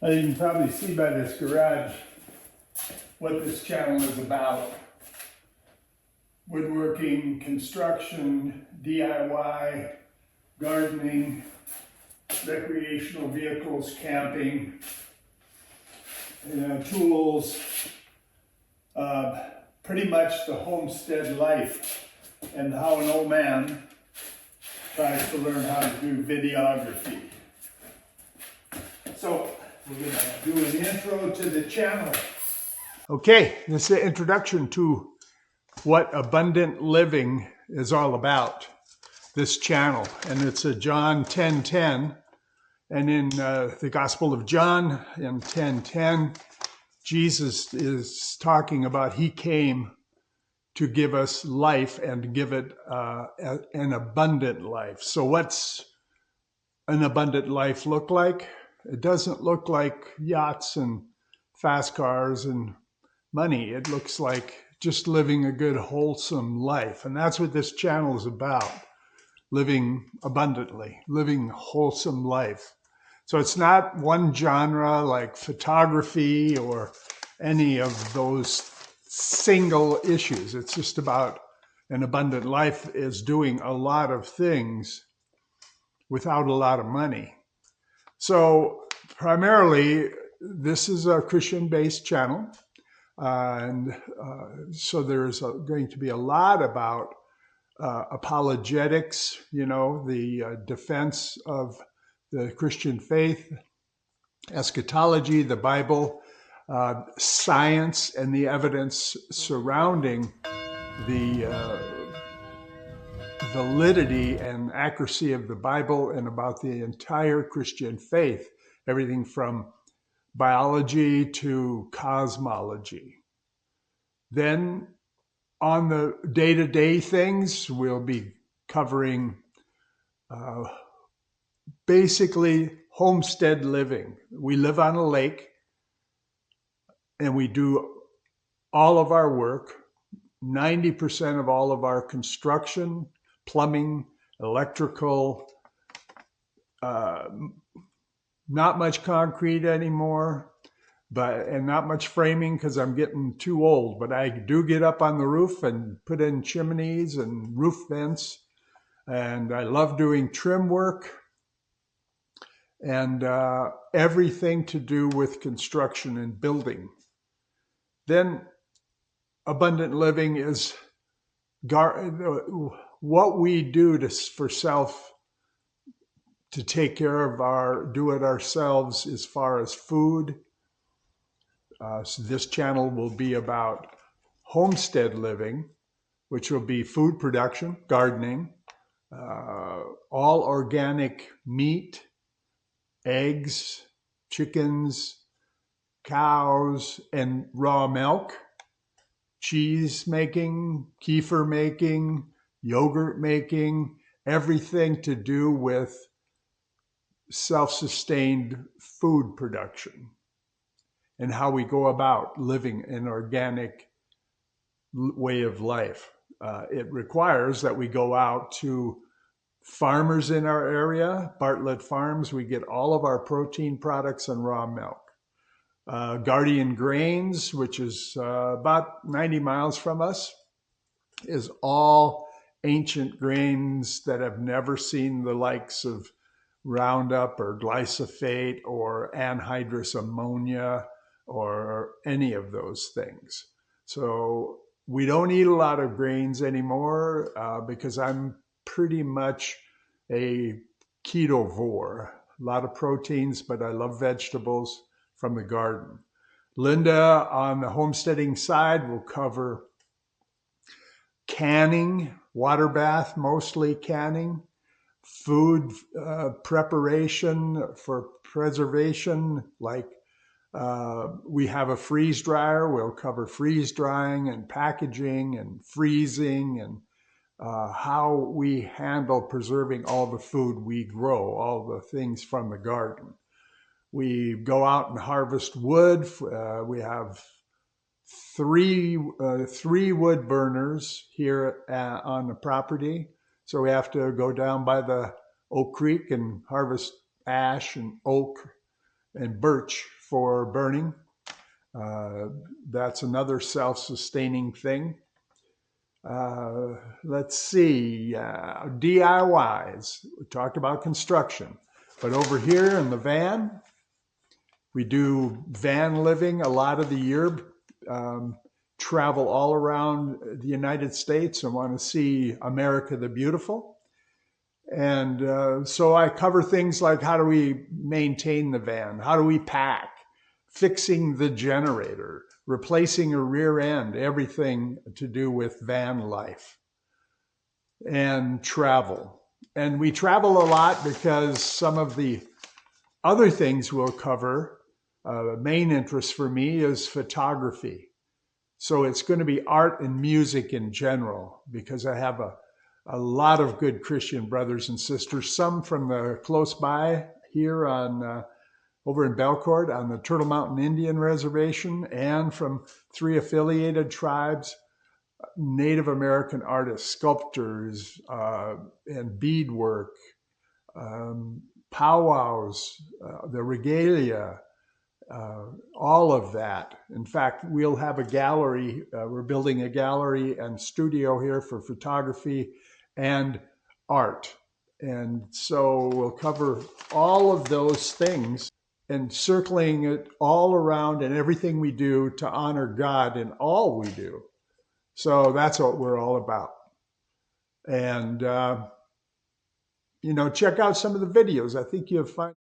You can probably see by this garage what this channel is about. Woodworking, construction, DIY, gardening, recreational vehicles, camping, tools, pretty much the homestead life, and how an old man tries to learn how to do videography. So we're going to do an intro to the channel. Okay, this is the introduction to what abundant living is all about, this channel. And it's a John 10:10. And in the Gospel of John, in 10:10, Jesus is talking about he came to give us life and to give it an abundant life. So what's an abundant life look like? It doesn't look like yachts and fast cars and money. It looks like just living a good, wholesome life. And that's what this channel is about, living abundantly, living wholesome life. So it's not one genre like photography or any of those single issues. It's just about an abundant life is doing a lot of things without a lot of money. So primarily, this is a Christian-based channel. So there's going to be a lot about apologetics, the defense of the Christian faith, eschatology, the Bible, science, and the evidence surrounding the validity and accuracy of the Bible and about the entire Christian faith, everything from biology to cosmology. Then on the day-to-day things, we'll be covering basically homestead living. We live on a lake and we do all of our work, 90% of all of our construction, plumbing, electrical, not much concrete anymore, and not much framing because I'm getting too old, but I do get up on the roof and put in chimneys and roof vents, and I love doing trim work and everything to do with construction and building. Then abundant living is what we do to take care of do it ourselves as far as food. So this channel will be about homestead living, which will be food production, gardening, all organic meat, eggs, chickens, cows, and raw milk, cheese making, kefir making, yogurt making, everything to do with self-sustained food production and how we go about living an organic way of life. It requires that we go out to farmers in our area, Bartlett Farms. We get all of our protein products and raw milk. Guardian Grains, which is about 90 miles from us, is all ancient grains that have never seen the likes of Roundup or glyphosate or anhydrous ammonia or any of those things. So we don't eat a lot of grains anymore because I'm pretty much a ketovore. A lot of proteins, but I love vegetables from the garden. Linda on the homesteading side will cover canning, water bath, mostly canning, food preparation for preservation, like we have a freeze dryer. We'll cover freeze drying and packaging and freezing and how we handle preserving all the food we grow, all the things from the garden. We go out and harvest wood. We have three wood burners here on the property. So we have to go down by the Oak Creek and harvest ash and oak and birch for burning. That's another self-sustaining thing. Let's see, DIYs. We talked about construction. But over here in the van, we do van living a lot of the year, travel all around the United States and want to see America the Beautiful. And so I cover things like how do we maintain the van? How do we pack? Fixing the generator, replacing a rear end, everything to do with van life and travel. And we travel a lot because some of the other things we'll cover, main interest for me is photography. So it's going to be art and music in general, because I have a lot of good Christian brothers and sisters, some from the close by here on over in Belcourt on the Turtle Mountain Indian Reservation, and from 3 affiliated tribes, Native American artists, sculptors, and beadwork, powwows, the regalia, all of that. In fact, we'll have a gallery. We're building a gallery and studio here for photography and art. And so we'll cover all of those things and circling it all around and everything we do to honor God in all we do. So that's what we're all about. And, check out some of the videos. I think you'll find